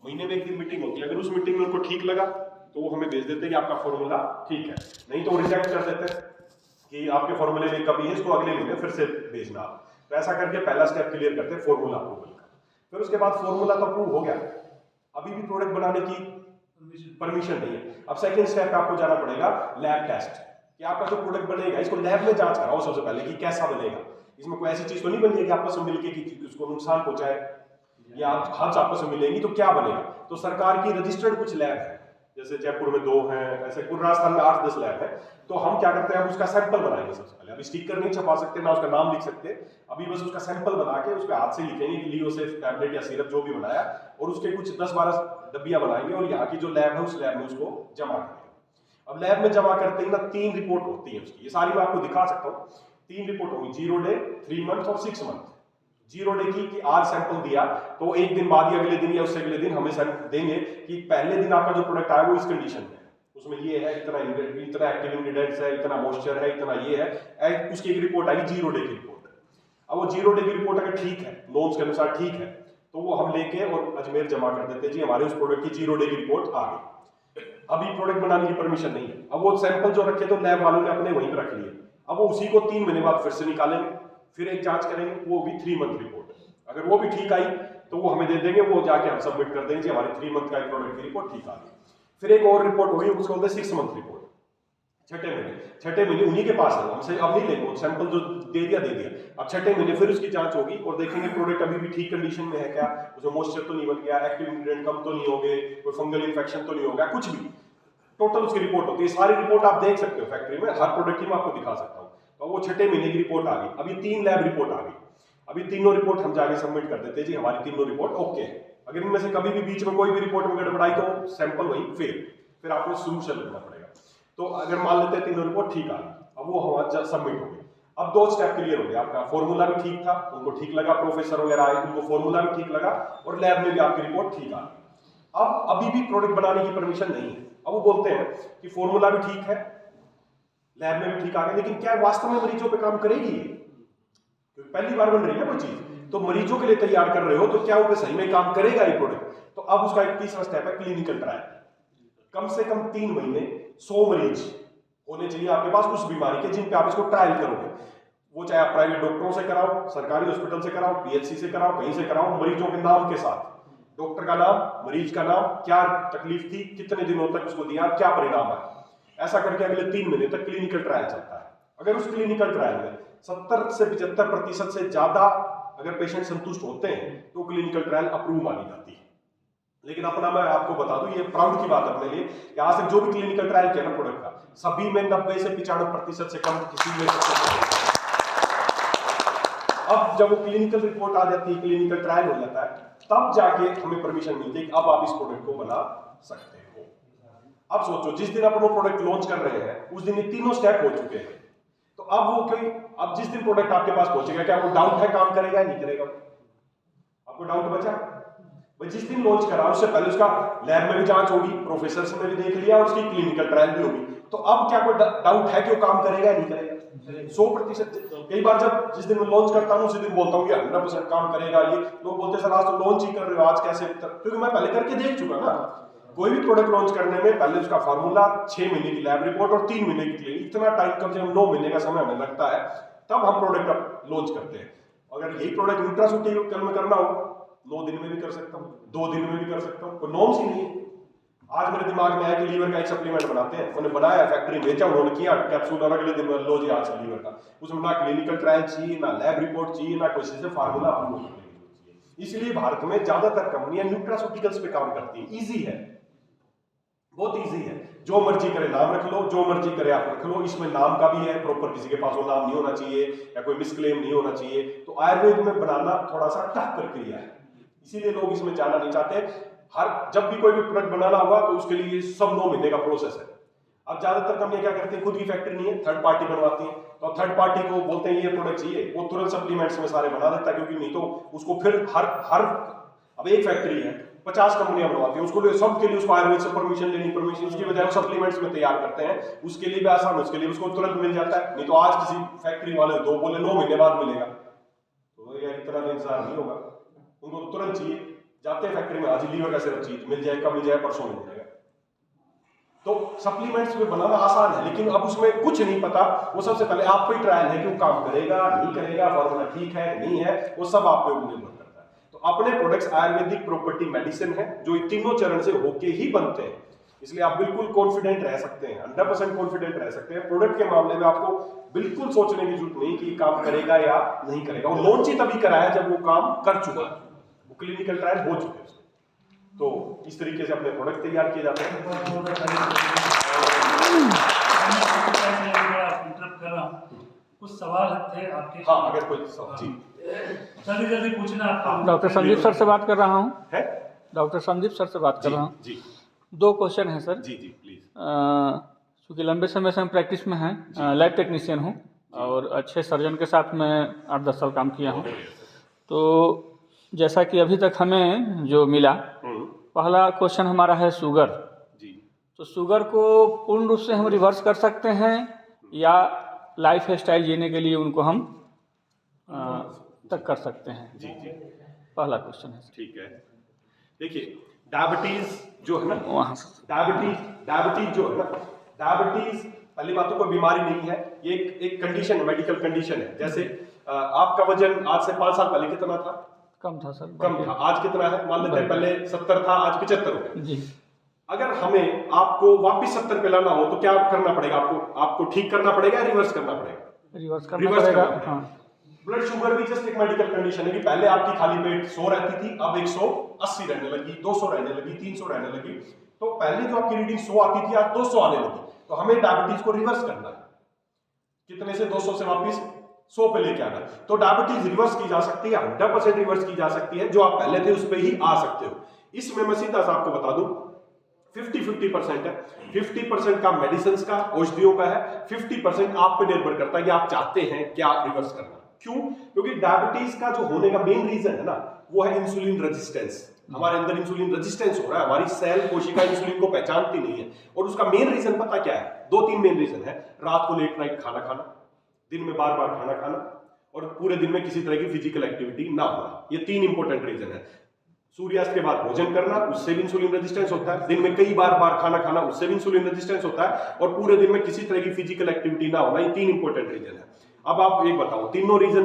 महीने में एक दिन मीटिंग होती है, अगर उस मीटिंग में उनको ठीक लगा तो वो हमें भेज देते हैं कि आपका फॉर्मूला ठीक है, नहीं तो वो रिजेक्ट कर देते हैं कि आपके फॉर्मूले में कमी है, इसको अगले महीने फिर से भेजना आप। तो ऐसा करके पहला स्टेप क्लियर करते हैं फॉर्मूला अप्रूवल का। फिर उसके बाद फॉर्मूला तो अप्रूव हो गया, अभी भी प्रोडक्ट बनाने की परमिशन नहीं है। अब सेकंड स्टेप आपको जाना पड़ेगा लैब टेस्ट, कि आपका जो प्रोडक्ट बनेगा इसको लैब में जांच कराओ सबसे पहले कि कैसा बनेगा। इसमें कोई ऐसी चीज तो नहीं बनी है कि आपस में मिलके कि उसको नुकसान पहुंचाए, या हाथ आपस में मिलेंगी तो क्या बनेगा। तो सरकार की रजिस्टर्ड कुछ लैब है, जैसे जयपुर में 2 हैं, ऐसे पूरे राजस्थान में 8-10 लैब है। तो हम क्या करते हैं, अब उसका सैंपल बनाएंगे सबसे पहले। अभी स्टिकर नहीं छपा सकते, ना उसका नाम लिख सकते, अभी बस उसका सैंपल बना के उस पर हाथ से लिखेंगे कि लियोसेफ टैबलेट या सिरप जो भी बनाया, और उसके कुछ 10-12 डब्बियां बनाएंगे और यहाँ की जो लैब है उस लैब में उसको जमा करेंगे। अब लैब में जमा करते ही ना 3 रिपोर्ट होती है उसकी, ये सारी मैं आपको दिखा सकता हूँ। 3 रिपोर्ट होगी, 0 डे, 3 मंथ और 6 मंथ। 0 डे की कि आज सैंपल दिया तो एक दिन बाद या अगले दिन या उससे अगले दिन हमें देंगे कि पहले दिन आपका जो प्रोडक्ट आया वो इस कंडीशन में है, उसमें ये है, इतना एक्टिव इंग्रेडिएंट्स है, इतना मॉइस्चर है, इतना ये है, उसकी एक रिपोर्ट आएगी 0 डे की रिपोर्ट। अब वो 0 डे की रिपोर्ट अगर ठीक है, नॉर्म्स के अनुसार ठीक है, तो वो हम लेके और अजमेर जमा कर देते हैं, जी हमारे उस प्रोडक्ट की 0 डे की रिपोर्ट आ गई। अभी प्रोडक्ट बनाने की परमिशन नहीं है। अब वो सैंपल जो रखे तो लैब वालों ने अपने वहीं पर रख लिए, अब वो उसी को 3 महीने बाद फिर से निकालेंगे, फिर एक जांच करेंगे, वो भी 3 मंथ रिपोर्ट। अगर वो भी ठीक आई तो वो हमें दे देंगे, वो जाके हम सबमिट कर देंगे, हमारी 3 मंथ का एक प्रोडक्ट की रिपोर्ट ठीक आ गई। फिर एक और रिपोर्ट होगी, उसको बोलते हैं 6 मंथ रिपोर्ट, छठे महीने उन्हीं के पास है, हमसे अब नहीं लेंगे, सैंपल जो दे दिया। अब छठे महीने फिर उसकी जांच होगी और देखेंगे प्रोडक्ट अभी भी ठीक कंडीशन में है क्या, उसमें मॉइस्चर तो नहीं बन गया, एक्टिव इंग्रेडिएंट कम तो नहीं हो गए, कोई फंगल इन्फेक्शन तो नहीं हो गया, कुछ भी। टोटल उसकी रिपोर्ट होती है, सारी रिपोर्ट आप देख सकते हो फैक्ट्री में, हर प्रोडक्ट की मैं आपको दिखा सकता हूँ। तो वो छठे महीने की रिपोर्ट आ गई। अभी 3 लैब रिपोर्ट आ गई, अभी तीनों रिपोर्ट हम जाके सबमिट कर देते हैं, जी हमारी तीनों रिपोर्ट ओके है। अगर इनमें से कभी भी बीच में कोई भी रिपोर्ट में गड़बड़ाई तो सैंपल वही फिर आपको सोल्यूशन लगना पड़ेगा। तो अगर मान लेते हैं तीनों रिपोर्ट ठीक आ गई, अब वो हमारा सबमिट हो गई। अब 2 स्टेप क्लियर हो गया, आपका फॉर्मूला भी ठीक था, उनको ठीक लगा, प्रोफेसर वगैरह आए उनको फॉर्मूला भी ठीक लगा, और लैब में भी आपकी रिपोर्ट ठीक आ गई। अब अभी भी प्रोडक्ट बनाने की परमिशन नहीं है। अब वो बोलते हैं कि फॉर्मूला भी ठीक है, लैब में भी ठीक आ गया, लेकिन क्या वास्तव में मरीजों पे काम करेगी? क्योंकि पहली बार बन रही है कोई चीज, तो मरीजों के लिए तैयार कर रहे हो, तो क्या वो सही में काम करेगा ये प्रोडक्ट? तो अब उसका एक तीसरा स्टेप है क्लिनिकल ट्रायल। कम से कम 3 महीने 100 मरीज होने चाहिए आपके पास उस बीमारी के जिन पे आप इसको ट्रायल करोगे। वो चाहे आप प्राइवेट डॉक्टरों से कराओ, सरकारी हॉस्पिटल से कराओ, पीएचसी से कराओ, कहीं से कराओ, मरीजों के नाम के साथ, डॉक्टर का नाम, मरीज का नाम, क्या तकलीफ थी, कितने दिनों तक उसको दिया, क्या परिणाम आया। ऐसा करके अगले 3 महीने तक क्लिनिकल ट्रायल चलता है। अगर उस क्लिनिकल ट्रायल में 70 से 75% से ज्यादा अगर पेशेंट संतुष्ट होते हैं तो क्लिनिकल ट्रायल अप्रूव मानी जाती है। लेकिन अपना मैं आपको बता दूं, ये प्राउड की बात है अपने लिए कि आज तक जो भी क्लिनिकल ट्रायल किया ना प्रोडक्ट का, सभी में 90 से 95% से कम किसी में। अब जब वो क्लिनिकल रिपोर्ट आ जाती है, क्लिनिकल ट्रायल हो जाता है, तब जाके हमें परमिशन मिलती है कि अब आप इस प्रोडक्ट को बना सकते हो। अब सोचो, जिस दिन आप वो प्रोडक्ट लॉन्च कर रहे हैं उस दिन ये तीनों स्टेप हो चुके हैं। तो अब वो कोई, अब जिस दिन प्रोडक्ट आपके पास पहुंचेगा, क्या वो डाउट है काम करेगा या नहीं करेगा? आपको डाउट बचा? भाई जिस दिन लॉन्च करा उससे पहले उसका लैब में भी जांच होगी, प्रोफेसर से भी देख लिया, और उसकी क्लिनिकल ट्रायल भी होगी। तो अब क्या कोई डाउट है कि वो काम करेगा या नहीं करेगा? 100%। कई बार जब जिस दिन मैं लॉन्च करता हूँ उसी दिन बोलता हूँ 100% काम करेगा। ये लोग बोलते हैं सर आज तो लॉन्च ही कर रहे हो, आज कैसे? क्योंकि मैं पहले करके देख चुका ना। कोई भी प्रोडक्ट लॉन्च करने में पहले उसका फार्मूला, 6 महीने की लैब रिपोर्ट और 3 महीने की क्लिनिक, इतना टाइम, कम से कम 9 महीने का समय हमें लगता है, तब हम प्रोडक्ट लॉन्च करते हैं। अगर यही प्रोडक्ट न्यूट्रास्यूटिकल में करना हो 9 दिन में भी कर सकता हूँ, 2 दिन में भी कर सकता हूँ, कोई नॉर्म्स ही नहीं है। आज मेरे दिमाग में आया कि लीवर का एक सप्लीमेंट बनाते हैं, मैंने बनाया, फैक्ट्री भेजा, उन्होंने किया कैप्सूल, और अगले दिन लो जी आज लीवर का। उसमें ना क्लिनिकल ट्रायल चाहिए, ना लैब रिपोर्ट चाहिए, ना किसी से फार्मूला अप्रूव चाहिए। इसलिए भारत में ज्यादातर कंपनियां न्यूट्रास्यूटिकल्स पे काम करती है। इजी है, बहुत इजी है, जो मर्जी करे नाम रख लो, जो मर्जी करे आप रख लो। इसमें नाम का भी है प्रॉपर, किसी के पास वो नाम नहीं होना चाहिए या कोई मिसक्लेम नहीं होना चाहिए। तो आयुर्वेद में बनाना थोड़ा सा टफ प्रक्रिया है, इसीलिए लोग इसमें जाना नहीं चाहते। हर जब भी कोई भी प्रोडक्ट बनाना होगा तो उसके लिए सब 9 महीने का प्रोसेस है। अब ज्यादातर कंपनियां क्या करती हैं, खुद की फैक्ट्री नहीं है, थर्ड पार्टी बनवाती है, तो थर्ड पार्टी को बोलते हैं ये प्रोडक्ट चाहिए, वो तुरंत सप्लीमेंट्स में सारे बना देता है, क्योंकि नहीं तो उसको फिर हर अब एक फैक्ट्री है 50 कंपनियां बनवाती हैं, उसको सबके लिए उसको आयुर्वेद से परमिशन लेनी, परमिशन उसकी बजाय वो सप्लीमेंट्स में तैयार करते हैं। उसके लिए भी आसान, उसके लिए उसको तुरंत मिल जाता है। नहीं तो आज किसी फैक्ट्री वाले दो बोले 9 महीने बाद मिलेगा, तो यार इतना इंतजार नहीं होगा, उनको तुरंत चाहिए। जाते हैं फैक्ट्री में, आज लीवर का सिर्फ चीज मिल जाए, कब मिल जाए, परसों मिल जाएगा। तो सप्लीमेंट्स में बनाना आसान है, लेकिन अब उसमें कुछ नहीं पता। वो सबसे पहले आप पे ट्रायल है कि वो काम करेगा नहीं करेगा, फॉर्मूला ठीक है नहीं है, वो सब आप पे निर्भर करता है। तो अपने प्रोडक्ट्स आयुर्वेदिक प्रॉपर्टी मेडिसिन है जो तीनों चरण से होके ही बनते हैं, इसलिए आप बिल्कुल कॉन्फिडेंट रह सकते हैं, 100% कॉन्फिडेंट रह सकते हैं। प्रोडक्ट के मामले में आपको बिल्कुल सोचने की जरूरत नहीं कि काम करेगा या नहीं करेगा। वो लॉन्च ही तभी कराया जब वो काम कर चुका है, वो क्लिनिकल ट्रायल हो चुके हैं। तो इस तरीके से अपने प्रोडक्ट तैयार किए जाते हैं। कुछ सवाल थे आपके? हाँ, अगर कोई सवाल जी जल्दी जल्दी पूछना आपका। डॉक्टर संदीप सर से बात कर रहा हूँ। है, डॉक्टर संदीप सर से बात कर रहा हूँ। जी 2 क्वेश्चन है सर। जी जी प्लीज। चूँकि लंबे समय से हम प्रैक्टिस में हैं, लैब टेक्नीशियन हूँ और अच्छे सर्जन के साथ मैं 8-10 साल काम किया हूँ। तो जैसा कि अभी तक हमें जो मिला, पहला क्वेश्चन हमारा है शुगर जी। तो शुगर को पूर्ण रूप से हम रिवर्स कर सकते हैं या लाइफ स्टाइल जीने के लिए उनको हम तक कर सकते हैं? जी जी पहला क्वेश्चन है। ठीक है। देखिए डायबिटीज जो है ना, वहाँ से डायबिटीज जो है ना, डायबिटीज पहली बात तो कोई बीमारी नहीं है, ये एक कंडीशन है, मेडिकल कंडीशन है। जैसे आपका वजन आज से 5 साल पहले कितना था? कम था सर। कम था। आज कितना है? मान लेते हैं पहले 70 था, आज 75 हो गया जी। अगर हमें आपको वापस 70 पे लाना हो तो क्या करना पड़ेगा? आपको ठीक करना पड़ेगा या रिवर्स करना पड़ेगा? रिवर्स करना पड़ेगा। हाँ। ब्लड शुगर भी जस्ट एक मेडिकल कंडीशन है कि पहले आपकी खाली पेट 100 रहती थी, अब 180 रहने लगी, 200 रहने लगी, 300 रहने लगी। तो पहले जो आपकी रीडिंग 100 आती थी, आज 200 आने लगी। तो हमें डायबिटीज को रिवर्स करना है, कितने से 200 से वापस 100 पे लेके आना। तो डायबिटीज रिवर्स की जा सकती है, 100% रिवर्स की जा सकती है। जो आप पहले थे उस पे ही आ सकते हो। इसमें मैं सीधा सा आपको बता दूं 50-50% है। 50% का मेडिसिन का, औषधियों का है, 50% आप पे निर्भर करता है कि आप चाहते हैं क्या रिवर्स करना। क्यों? क्योंकि डायबिटीज का जो होने का मेन रीजन है ना, वो है इंसुलिन रेजिस्टेंस। हमारे अंदर इंसुलिन रेजिस्टेंस हो रहा है, हमारी सेल कोशिका इंसुलिन को पहचानती नहीं है। और उसका मेन रीजन पता क्या है? 2-3 मेन रीजन है। रात को लेट नाइट खाना खाना, दिन में बार बार खाना खाना, और पूरे दिन में किसी तरह की फिजिकल एक्टिविटी ना होना। ये 3 इंपॉर्टेंट रीजन है। सूर्यास्त के बाद भोजन करना, उससे भी इंसुलिन रेजिस्टेंस होता है। दिन में कई बार खाना खाना, उससे भी इंसुलिन रेजिस्टेंस होता है। और पूरे दिन में किसी तरह की फिजिकल एक्टिविटी ना होना, ये 3 इंपॉर्टेंट रीजन है। अब आप एक बताओ, तीनों रीजन